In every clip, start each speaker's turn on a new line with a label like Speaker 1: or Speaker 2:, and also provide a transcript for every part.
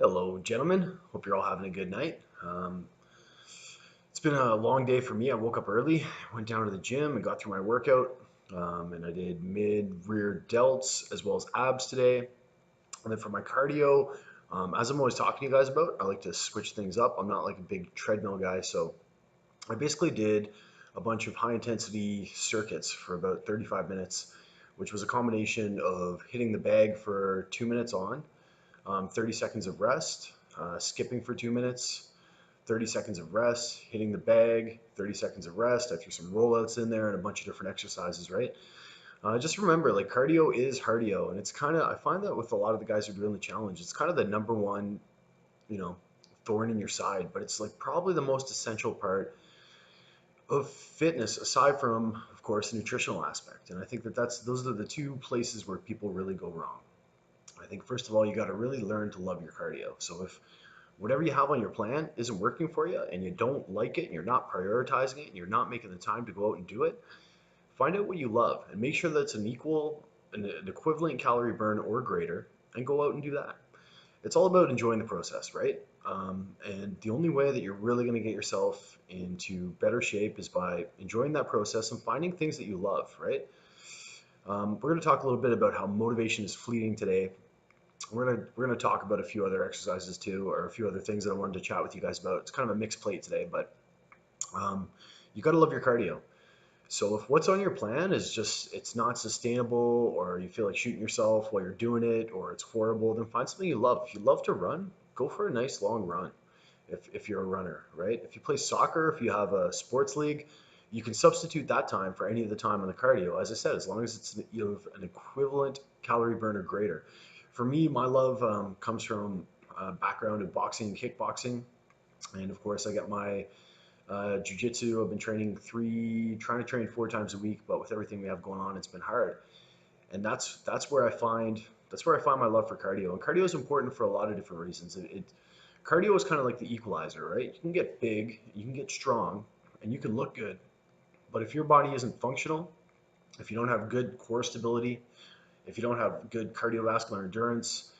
Speaker 1: Hello, gentlemen. Hope you're all having a good night. It's been a long day for me. I woke up early, went down to the gym, and got through my workout. And I did mid, rear delts as well as abs today. And then for my cardio, as I'm always talking to you guys about, I like to switch things up. I'm not like a big treadmill guy, so I basically did a bunch of high intensity circuits for about 35 minutes, which was a combination of hitting the bag for 2 minutes on, 30 seconds of rest, skipping for 2 minutes, 30 seconds of rest, hitting the bag, 30 seconds of rest. I threw some rollouts in there and a bunch of different exercises, right? Just remember, like cardio is cardio, and it's kind of, I find that with a lot of the guys who are doing the challenge, it's kind of the number one, you know, thorn in your side, but it's like probably the most essential part of fitness aside from, of course, the nutritional aspect. And I think that those are the two places where people really go wrong. I think first of all, you got to really learn to love your cardio. So if whatever you have on your plan isn't working for you and you don't like it and you're not prioritizing it and you're not making the time to go out and do it, find out what you love and make sure that it's an equivalent calorie burn or greater, and go out and do that. It's all about enjoying the process, right? And the only way that you're really going to get yourself into better shape is by enjoying that process and finding things that you love, right? We're going to talk a little bit about how motivation is fleeting today. We're gonna talk about a few other exercises too, or a few other things that I wanted to chat with you guys about. It's kind of a mixed plate today, but um, you got to love your cardio. So if what's on your plan is just it's not sustainable, or you feel like shooting yourself while you're doing it, or it's horrible, then find something you love. If you love to run, go for a nice long run. If you're a runner, right? If you play soccer, if you have a sports league, you can substitute that time for any of the time on the cardio. As I said, as long as you have an equivalent calorie burn or greater. For me, my love comes from a background of boxing and kickboxing, and of course, I got my jiu-jitsu. I've been trying to train 4 times a week, but with everything we have going on, it's been hard. And that's where I find my love for cardio. And cardio is important for a lot of different reasons. Cardio is kind of like the equalizer, right? You can get big, you can get strong, and you can look good. But if your body isn't functional, if you don't have good core stability, if you don't have good cardiovascular endurance,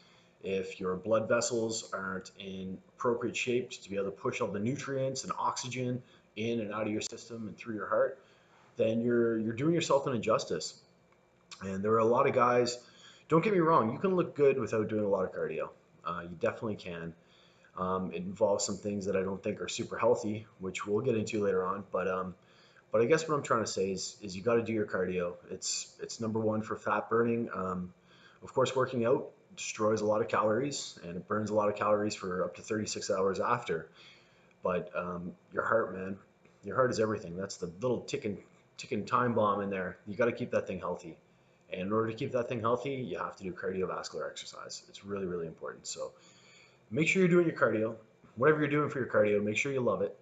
Speaker 1: if your blood vessels aren't in appropriate shape to be able to push all the nutrients and oxygen in and out of your system and through your heart, then you're doing yourself an injustice. And there are a lot of guys. Don't get me wrong, you can look good without doing a lot of cardio. You definitely can. It involves some things that I don't think are super healthy, which we'll get into later on. But I guess what I'm trying to say is you got to do your cardio. It's number one for fat burning. Of course, working out destroys a lot of calories and it burns a lot of calories for up to 36 hours after. But your heart, man, your heart is everything. That's the little ticking time bomb in there. You got to keep that thing healthy. And in order to keep that thing healthy, you have to do cardiovascular exercise. It's really, really important. So make sure you're doing your cardio. Whatever you're doing for your cardio, make sure you love it.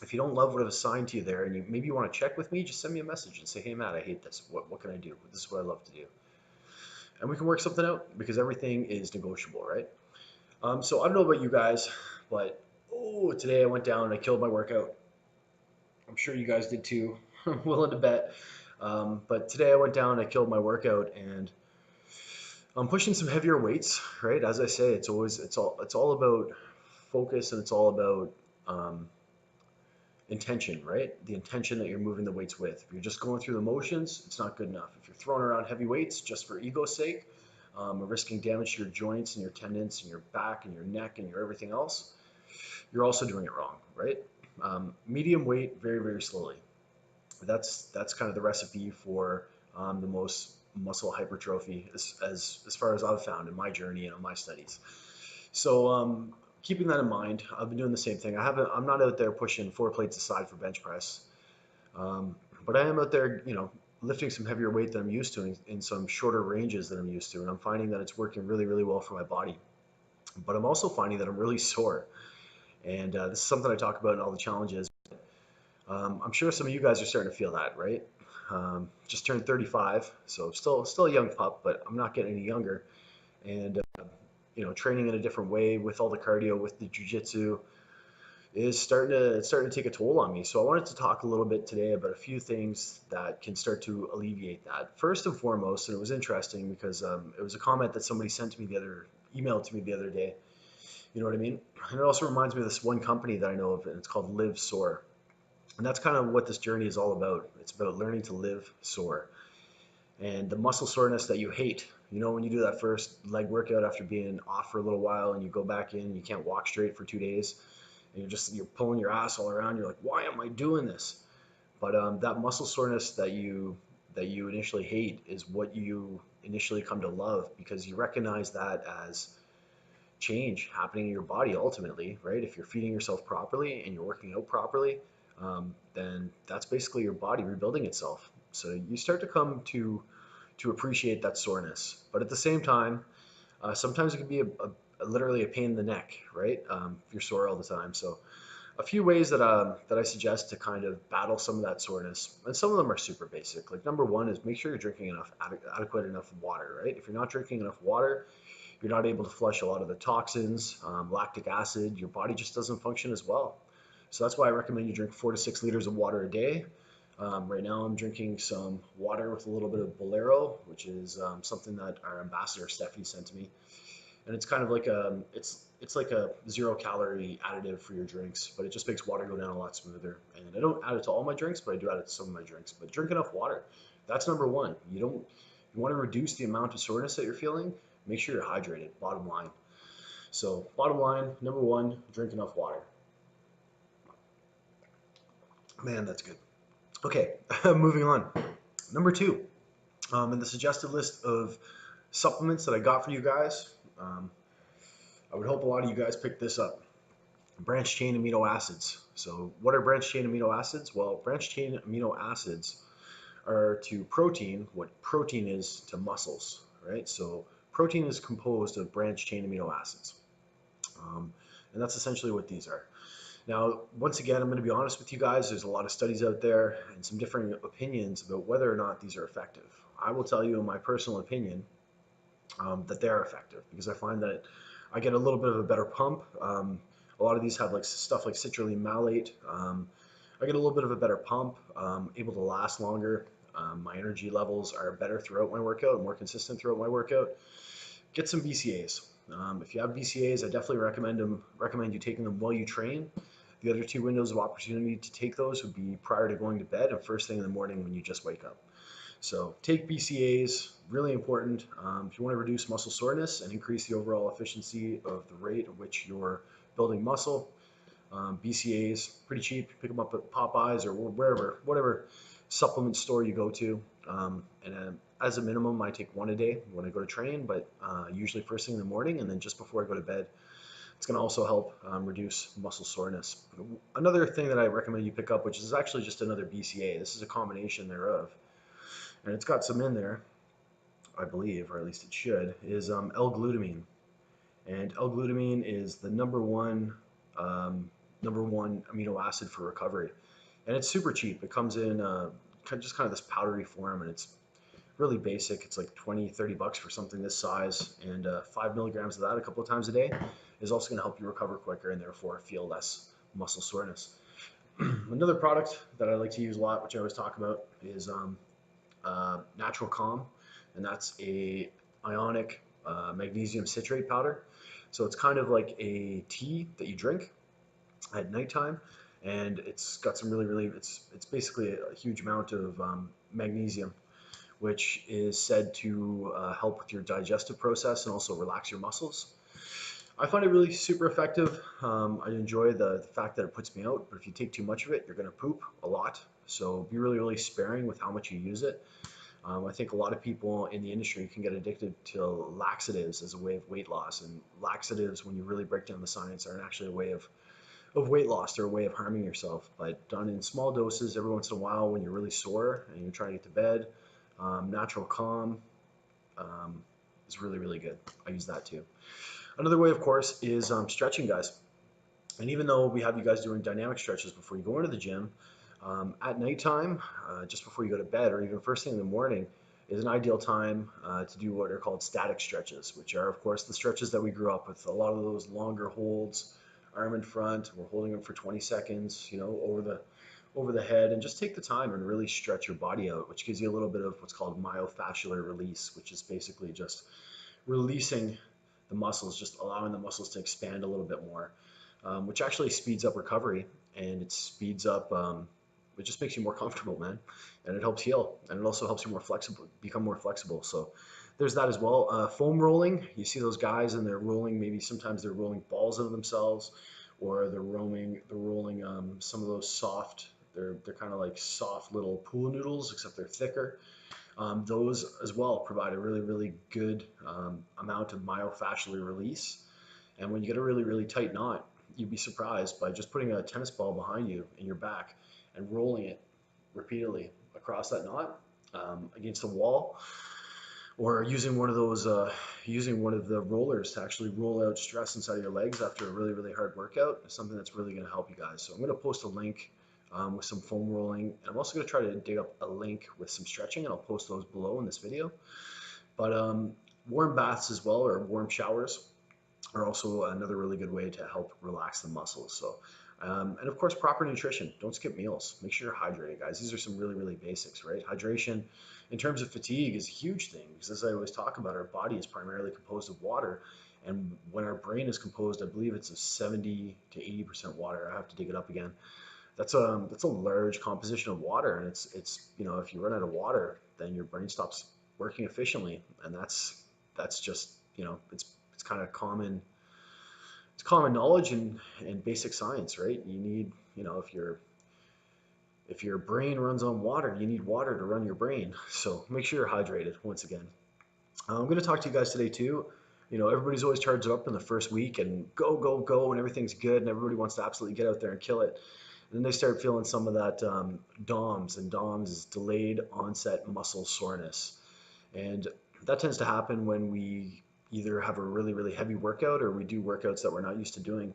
Speaker 1: If you don't love what I've assigned to you there, and maybe you want to check with me, just send me a message and say, "Hey Matt, I hate this. What can I do? This is what I love to do," and we can work something out because everything is negotiable, right? So I don't know about you guys, but today I went down and I killed my workout. I'm sure you guys did too. I'm willing to bet. But today I went down and I killed my workout, and I'm pushing some heavier weights, right? As I say, it's all about focus, and it's all about intention, right? The intention that you're moving the weights with. If you're just going through the motions, it's not good enough. If you're throwing around heavy weights just for ego's sake, risking damage to your joints and your tendons and your back and your neck and your everything else, you're also doing it wrong, right? Medium weight, very, very slowly. That's kind of the recipe for the most muscle hypertrophy as far as I've found in my journey and in my studies. So keeping that in mind, I've been doing the same thing. I'm not out there pushing 4 plates aside for bench press, um, but I am out there, lifting some heavier weight that I'm used to in some shorter ranges that I'm used to, and I'm finding that it's working really, really well for my body. But I'm also finding that I'm really sore, and this is something I talk about in all the challenges. I'm sure some of you guys are starting to feel that, right? Just turned 35, so still a young pup, but I'm not getting any younger. And training in a different way with all the cardio, with the jujitsu, is starting to take a toll on me. So I wanted to talk a little bit today about a few things that can start to alleviate that. First and foremost, and it was interesting because it was a comment that somebody sent to me emailed to me the other day, You know what I mean? And it also reminds me of this one company that I know of, and it's called Live Sore. And that's kind of what this journey is all about. It's about learning to live sore. And the muscle soreness that you hate, you know, when you do that first leg workout after being off for a little while and you go back in and you can't walk straight for 2 days and you're pulling your ass all around. You're like, why am I doing this? But that muscle soreness that you initially hate is what you initially come to love because you recognize that as change happening in your body ultimately, right? If you're feeding yourself properly and you're working out properly, then that's basically your body rebuilding itself. So you start to come to appreciate that soreness. But at the same time, sometimes it can be literally a pain in the neck, right? If you're sore all the time. So a few ways that I suggest to kind of battle some of that soreness, and some of them are super basic. Like number one is make sure you're drinking enough adequate enough water, right? If you're not drinking enough water, you're not able to flush a lot of the toxins, lactic acid. Your body just doesn't function as well. So that's why I recommend you drink 4 to 6 liters of water a day. Right now, I'm drinking some water with a little bit of Bolero, which is something that our ambassador Stephanie sent to me, and it's kind of like it's like a 0 calorie additive for your drinks, but it just makes water go down a lot smoother. And I don't add it to all my drinks, but I do add it to some of my drinks. But drink enough water. That's number one. You want to reduce the amount of soreness that you're feeling. Make sure you're hydrated. Bottom line. So bottom line, number one, drink enough water. Man, that's good. Okay, moving on. Number two, in the suggested list of supplements that I got for you guys, I would hope a lot of you guys picked this up. Branched chain amino acids. So what are branched chain amino acids? Well, branched chain amino acids are to protein what protein is to muscles, right? So protein is composed of branched chain amino acids. And that's essentially what these are. Now, once again, I'm going to be honest with you guys. There's a lot of studies out there and some differing opinions about whether or not these are effective. I will tell you, in my personal opinion, that they are effective because I find that I get a little bit of a better pump. A lot of these have like stuff like citrulline malate. I get a little bit of a better pump, able to last longer. My energy levels are better throughout my workout, more consistent throughout my workout. Get some BCAAs. If you have BCAAs, I definitely recommend you taking them while you train. The other two windows of opportunity to take those would be prior to going to bed and first thing in the morning when you just wake up. So take BCAAs, really important. If you want to reduce muscle soreness and increase the overall efficiency of the rate at which you're building muscle, BCAAs, pretty cheap. Pick them up at Popeyes or wherever, whatever supplement store you go to. And as a minimum, I take one a day when I go to train, but usually first thing in the morning and then just before I go to bed. It's going to also help reduce muscle soreness. Another thing that I recommend you pick up, which is actually just another BCA, this is a combination thereof, and it's got some in there, I believe, or at least it should, is L-glutamine. And L-glutamine is the number one amino acid for recovery. And it's super cheap. It comes in just kind of this powdery form, and it's really basic. It's like 20, 30 bucks for something this size, and 5 milligrams of that a couple of times a day is also going to help you recover quicker and therefore feel less muscle soreness. Another product that I like to use a lot, which I always talk about, is Natural Calm, and that's a ionic magnesium citrate powder. So it's kind of like a tea that you drink at nighttime, and it's got some really it's basically a huge amount of magnesium, which is said to help with your digestive process and also relax your muscles. I find it really super effective. I enjoy the fact that it puts me out, but if you take too much of it, you're going to poop a lot. So be really sparing with how much you use it. I think a lot of people in the industry can get addicted to laxatives as a way of weight loss. And laxatives, when you really break down the science, aren't actually a way of weight loss. They're a way of harming yourself. But done in small doses every once in a while when you're really sore and you're trying to get to bed, Natural Calm is really good. I use that too. Another way, of course, is stretching, guys. And even though we have you guys doing dynamic stretches before you go into the gym, at nighttime, just before you go to bed, or even first thing in the morning, is an ideal time to do what are called static stretches, which are, of course, the stretches that we grew up with. A lot of those longer holds, arm in front, we're holding them for 20 seconds, you know, over the head, and just take the time and really stretch your body out, which gives you a little bit of what's called myofascial release, which is basically just releasing the muscles, just allowing the muscles to expand a little bit more, which actually speeds up recovery, and it speeds up. It just makes you more comfortable, man, and it helps heal, and it also helps you more flexible, become more flexible. So there's that as well. Foam rolling, you see those guys and they're rolling. Maybe sometimes they're rolling balls into themselves, or they're rolling some of those soft. They're kind of like soft little pool noodles, except they're thicker. Those as well provide a really, really good amount of myofascial release. And when you get a really, really tight knot, you'd be surprised by just putting a tennis ball behind you in your back and rolling it repeatedly across that knot against the wall, or using one of the rollers to actually roll out stress inside of your legs after a really, really hard workout is something that's really going to help you guys. So I'm going to post a link with some foam rolling, and I'm also going to try to dig up a link with some stretching, and I'll post those below in this video. But warm baths as well, or warm showers, are also another really good way to help relax the muscles. So, and of course, proper nutrition. Don't skip meals. Make sure you're hydrated, guys. These are some really, really basics, right? Hydration, in terms of fatigue, is a huge thing because, as I always talk about, our body is primarily composed of water. And when our brain is composed, I believe it's of 70 to 80% water. I have to dig it up again. That's a large composition of water, and it's if you run out of water, then your brain stops working efficiently, and that's just it's kind of common knowledge and basic science, right? You need, if your brain runs on water, you need water to run your brain. So make sure you're hydrated. Once again, I'm going to talk to you guys today too. Everybody's always charged up in the first week and go, go, go, and everything's good, and everybody wants to absolutely get out there and kill it. And then they start feeling some of that DOMS, and DOMS is delayed onset muscle soreness. And that tends to happen when we either have a really, really heavy workout, or we do workouts that we're not used to doing.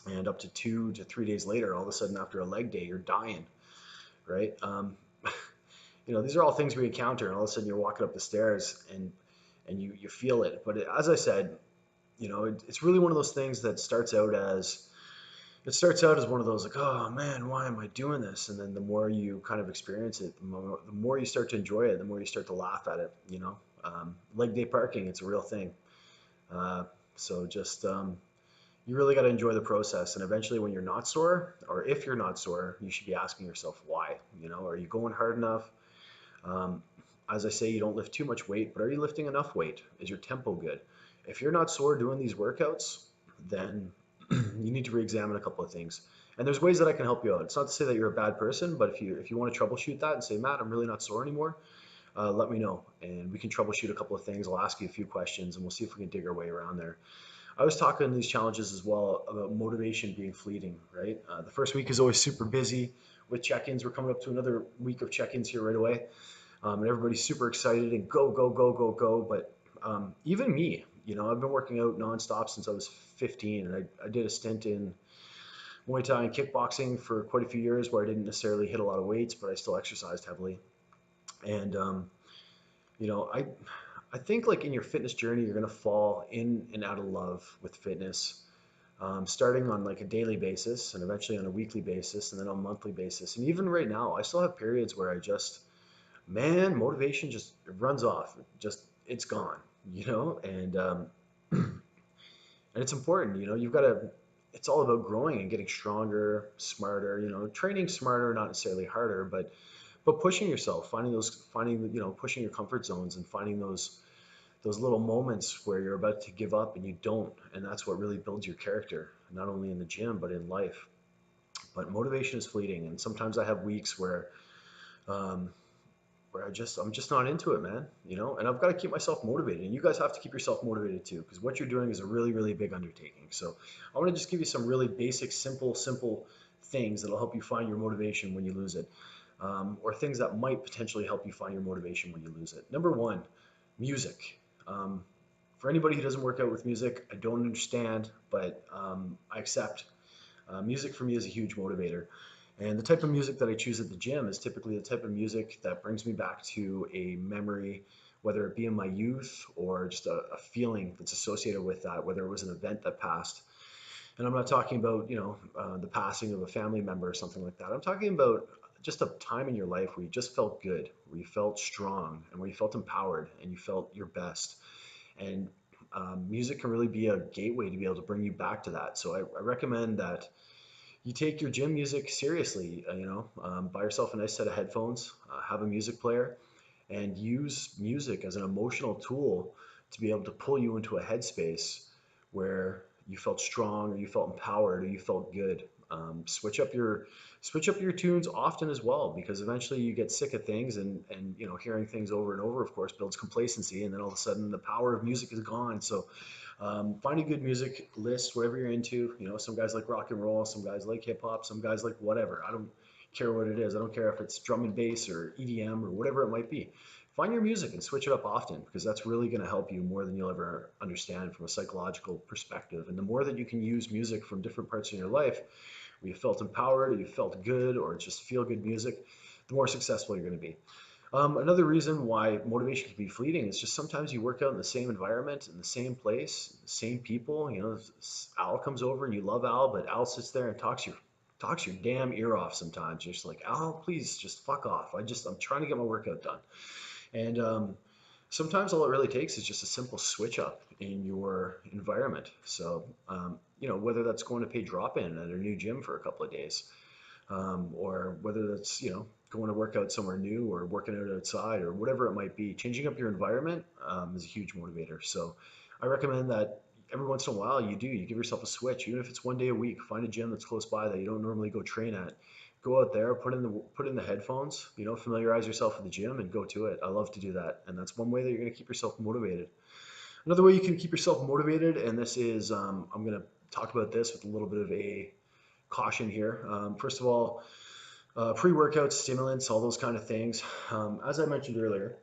Speaker 1: And up to 2 to 3 days later, all of a sudden after a leg day, you're dying, right? These are all things we encounter, and all of a sudden you're walking up the stairs and you feel it. But as I said, it's really one of those things that starts out as one of those like, oh man, why am I doing this? And then the more you kind of experience it, the more you start to enjoy it, the more you start to laugh at it. Leg day parking, it's a real thing. So just you really got to enjoy the process, and eventually when you're not sore, or if you're not sore, you should be asking yourself why. Are you going hard enough? As I say, you don't lift too much weight, but are you lifting enough weight? Is your tempo good? If you're not sore doing these workouts, then you need to re-examine a couple of things. And there's ways that I can help you out. It's not to say that you're a bad person, but if you want to troubleshoot that and say, Matt, I'm really not sore anymore, let me know, and we can troubleshoot a couple of things. I'll ask you a few questions, and we'll see if we can dig our way around there. I was talking in these challenges as well about motivation being fleeting, right? The first week is always super busy with check-ins. We're coming up to another week of check-ins here right away. And everybody's super excited and go, go, go, go, go. But even me, I've been working out nonstop since I was 15, and I did a stint in Muay Thai and kickboxing for quite a few years where I didn't necessarily hit a lot of weights, but I still exercised heavily. And I think like in your fitness journey, you're gonna fall in and out of love with fitness, starting on like a daily basis, and eventually on a weekly basis, and then on a monthly basis. And even right now, I still have periods where motivation just runs off. It's gone, and and it's important. It's all about growing and getting stronger, smarter. Training smarter, not necessarily harder, but pushing yourself, pushing your comfort zones, and finding those little moments where you're about to give up and you don't, and that's what really builds your character, not only in the gym but in life. But motivation is fleeting, and sometimes I have weeks where I'm just not into it, man. And I've got to keep myself motivated, and you guys have to keep yourself motivated too, because what you're doing is a really, really big undertaking. So I want to just give you some really basic, simple things that'll help you find your motivation when you lose it. Or things that might potentially help you find your motivation when you lose it. Number one, music. For anybody who doesn't work out with music, I don't understand, but I accept. Music for me is a huge motivator. And the type of music that I choose at the gym is typically the type of music that brings me back to a memory, whether it be in my youth or just a feeling that's associated with that, whether it was an event that passed. And I'm not talking about, the passing of a family member or something like that. I'm talking about just a time in your life where you just felt good, where you felt strong, and where you felt empowered and you felt your best. And music can really be a gateway to be able to bring you back to that. So I recommend that you take your gym music seriously. Buy yourself a nice set of headphones, have a music player, and use music as an emotional tool to be able to pull you into a headspace where you felt strong or you felt empowered or you felt good. Switch up your tunes often as well, because eventually you get sick of things, and hearing things over and over, of course, builds complacency, and then all of a sudden the power of music is gone. So find a good music list, whatever you're into. Some guys like rock and roll, some guys like hip hop, some guys like whatever. I don't care what it is. I don't care if it's drum and bass or EDM or whatever it might be. Find your music and switch it up often, because that's really going to help you more than you'll ever understand from a psychological perspective. And the more that you can use music from different parts of your life, where you felt empowered, or you felt good, or just feel good music, the more successful you're going to be. Another reason why motivation can be fleeting is just sometimes you work out in the same environment, in the same place, the same people. Al comes over and you love Al, but Al sits there and talks your damn ear off sometimes. You're just like, Al, please just fuck off. I'm trying to get my workout done. And sometimes all it really takes is just a simple switch up in your environment. So, whether that's going to pay drop in at a new gym for a couple of days, or whether that's, going to work out somewhere new or working out outside or whatever it might be, changing up your environment is a huge motivator. So I recommend that every once in a while you give yourself a switch, even if it's one day a week. Find a gym that's close by that you don't normally go train at. Go out there, put in the headphones, familiarize yourself with the gym and go to it. I love to do that, and that's one way that you're going to keep yourself motivated. Another way you can keep yourself motivated, and this is, I'm going to talk about this with a little bit of a caution here. First of all, pre-workout stimulants, all those kind of things. As I mentioned earlier,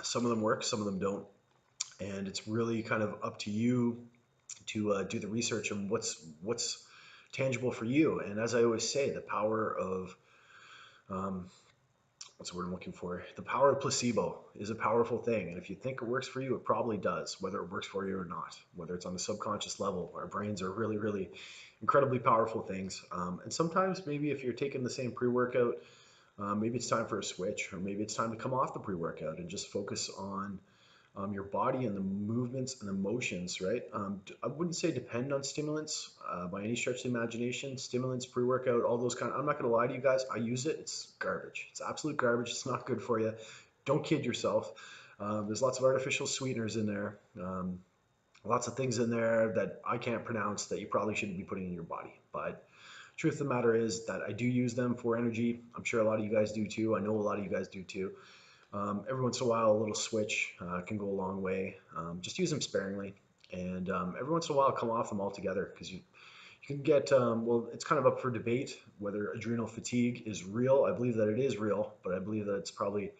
Speaker 1: some of them work, some of them don't, and it's really kind of up to you to do the research on what's tangible for you. And as I always say, the power of what's the word I'm looking for? The power of placebo is a powerful thing. And if you think it works for you, it probably does, whether it works for you or not, whether it's on the subconscious level. Our brains are really, really incredibly powerful things. And sometimes maybe if you're taking the same pre-workout, maybe it's time for a switch, or maybe it's time to come off the pre-workout and just focus on your body and the movements and the motions, right? I wouldn't say depend on stimulants by any stretch of the imagination. Stimulants, pre-workout, all those I'm not going to lie to you guys. I use it. It's garbage. It's absolute garbage. It's not good for you. Don't kid yourself. There's lots of artificial sweeteners in there. Lots of things in there that I can't pronounce that you probably shouldn't be putting in your body. But truth of the matter is that I do use them for energy. I'm sure a lot of you guys do too. I know a lot of you guys do too. Every once in a while, a little switch can go a long way. Just use them sparingly, and every once in a while, come off them altogether, because you can get, it's kind of up for debate whether adrenal fatigue is real. I believe that it is real, but I believe that it's probably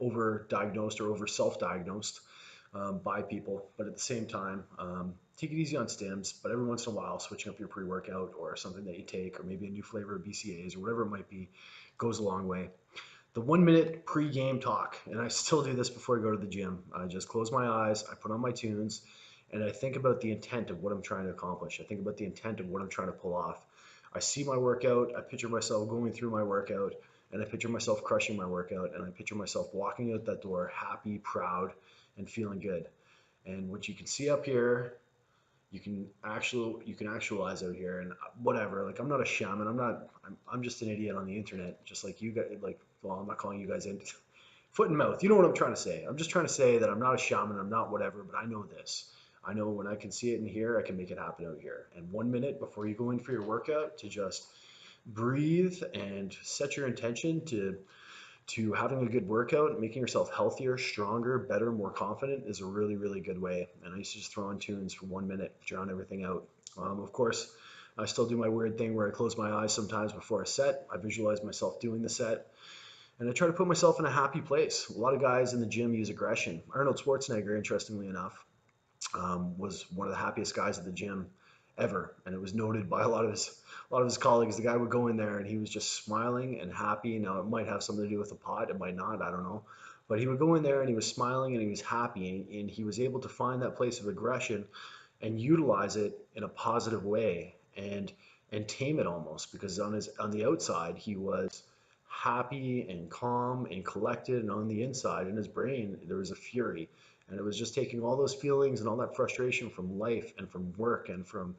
Speaker 1: over-diagnosed or over-self-diagnosed by people. But at the same time, take it easy on stims, but every once in a while, switching up your pre-workout or something that you take, or maybe a new flavor of BCAAs or whatever it might be, goes a long way. The 1 minute pre-game talk, and I still do this before I go to the gym. I just close my eyes, I put on my tunes, and I think about the intent of what I'm trying to accomplish. I think about the intent of what I'm trying to pull off. I see my workout, I picture myself going through my workout, and I picture myself crushing my workout, and I picture myself walking out that door happy, proud, and feeling good. And what you can see up here, you can actualize out here, and whatever. Like, I'm not a shaman. I'm just an idiot on the internet, just like you guys. Like, well, I'm not calling you guys in foot and mouth. You know what I'm trying to say. I'm just trying to say that I'm not a shaman. I'm not whatever, but I know this. I know when I can see it in here, I can make it happen out here. And 1 minute before you go in for your workout, to just breathe and set your intention to having a good workout, making yourself healthier, stronger, better, more confident, is a really, really good way. And I used to just throw on tunes for 1 minute, drown everything out. Of course, I still do my weird thing where I close my eyes sometimes before a set. I visualize myself doing the set, and I try to put myself in a happy place. A lot of guys in the gym use aggression. Arnold Schwarzenegger, interestingly enough, was one of the happiest guys at the gym ever, and it was noted by a lot of his colleagues. The guy would go in there and he was just smiling and happy. Now, it might have something to do with the pot, it might not, I don't know. But he would go in there and he was smiling and he was happy, and he was able to find that place of aggression and utilize it in a positive way, and tame it almost, because on the outside he was happy and calm and collected, and on the inside, in his brain, there was a fury. And it was just taking all those feelings and all that frustration from life and from work and from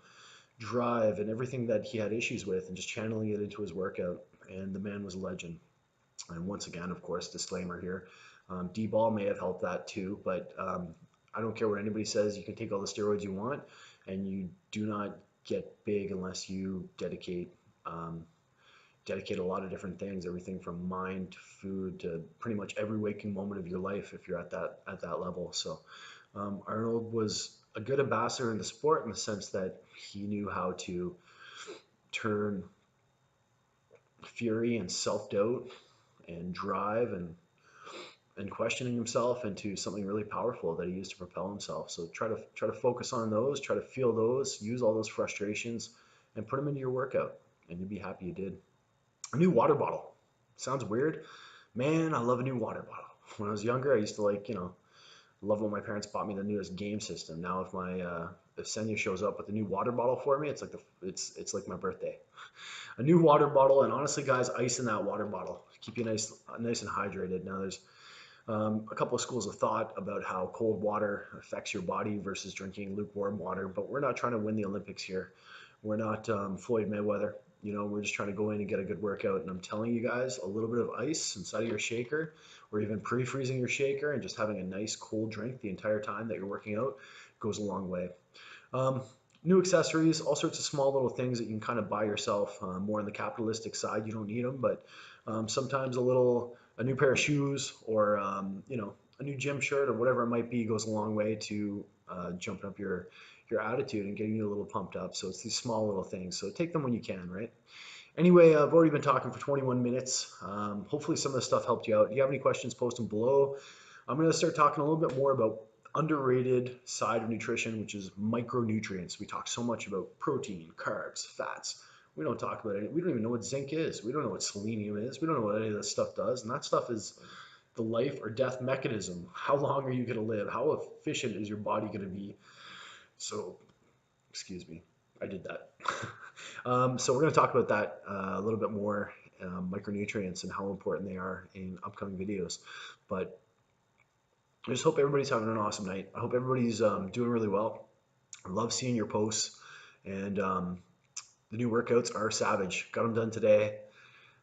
Speaker 1: drive and everything that he had issues with and just channeling it into his workout. And the man was a legend. And once again, of course, disclaimer here, D-ball may have helped that too, but I don't care what anybody says. You can take all the steroids you want, and you do not get big unless you dedicate a lot of different things, everything from mind to food to pretty much every waking moment of your life if you're at that level. So Arnold was a good ambassador in the sport in the sense that he knew how to turn fury and self-doubt and drive and questioning himself into something really powerful that he used to propel himself. So try to focus on those, try to feel those, use all those frustrations, and put them into your workout, and you'll be happy you did. A new water bottle. Sounds weird. Man, I love a new water bottle. When I was younger, I used to love when my parents bought me the newest game system. Now if Senya shows up with a new water bottle for me, it's like my birthday. A new water bottle, and honestly, guys, ice in that water bottle. Keep you nice and hydrated. Now there's a couple of schools of thought about how cold water affects your body versus drinking lukewarm water, but we're not trying to win the Olympics here. We're not Floyd Mayweather. We're just trying to go in and get a good workout. And I'm telling you guys, a little bit of ice inside of your shaker, or even pre-freezing your shaker and just having a nice cold drink the entire time that you're working out goes a long way. New accessories, all sorts of small little things that you can kind of buy yourself. More on the capitalistic side, you don't need them, but sometimes a new pair of shoes or a new gym shirt or whatever it might be goes a long way to jumping up your attitude and getting you a little pumped up. So it's these small little things. So take them when you can, right? Anyway, I've already been talking for 21 minutes. Hopefully some of this stuff helped you out. If you have any questions, post them below. I'm going to start talking a little bit more about underrated side of nutrition, which is micronutrients. We talk so much about protein, carbs, fats. We don't talk about it. We don't even know what zinc is. We don't know what selenium is. We don't know what any of this stuff does. And that stuff is the life or death mechanism. How long are you going to live? How efficient is your body going to be? So, excuse me, I did that. So we're going to talk about that a little bit more, micronutrients and how important they are in upcoming videos. But I just hope everybody's having an awesome night. I hope everybody's doing really well. I love seeing your posts, and the new workouts are savage. Got them done today.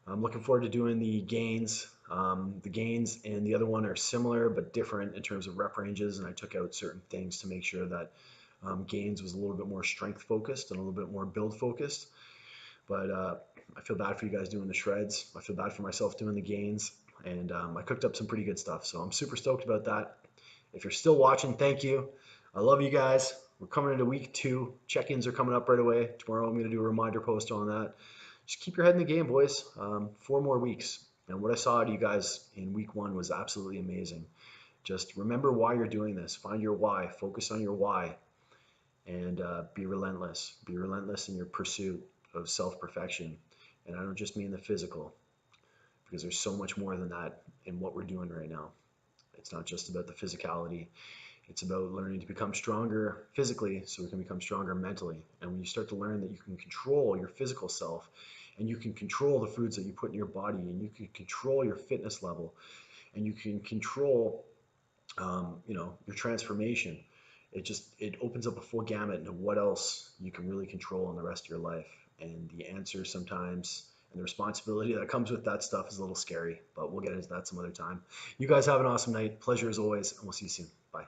Speaker 1: I'm looking forward to doing the gains. The gains and the other one are similar but different in terms of rep ranges, and I took out certain things to make sure that gains was a little bit more strength focused and a little bit more build focused. But I feel bad for you guys doing the shreds. I feel bad for myself doing the gains, and I cooked up some pretty good stuff. So I'm super stoked about that. If you're still watching, thank you. I love you guys. We're coming into week 2. Check-ins are coming up right away. Tomorrow I'm going to do a reminder post on that. Just keep your head in the game, boys. 4 more weeks. And what I saw out of you guys in week 1 was absolutely amazing. Just remember why you're doing this. Find your why. Focus on your why. And be relentless. Be relentless in your pursuit of self-perfection. And I don't just mean the physical, because there's so much more than that in what we're doing right now. It's not just about the physicality. It's about learning to become stronger physically so we can become stronger mentally. And when you start to learn that you can control your physical self, and you can control the foods that you put in your body, and you can control your fitness level, and you can control your transformation, it opens up a full gamut into what else you can really control in the rest of your life. And the answer sometimes, and the responsibility that comes with that stuff, is a little scary, but we'll get into that some other time. You guys have an awesome night. Pleasure as always, and we'll see you soon. Bye.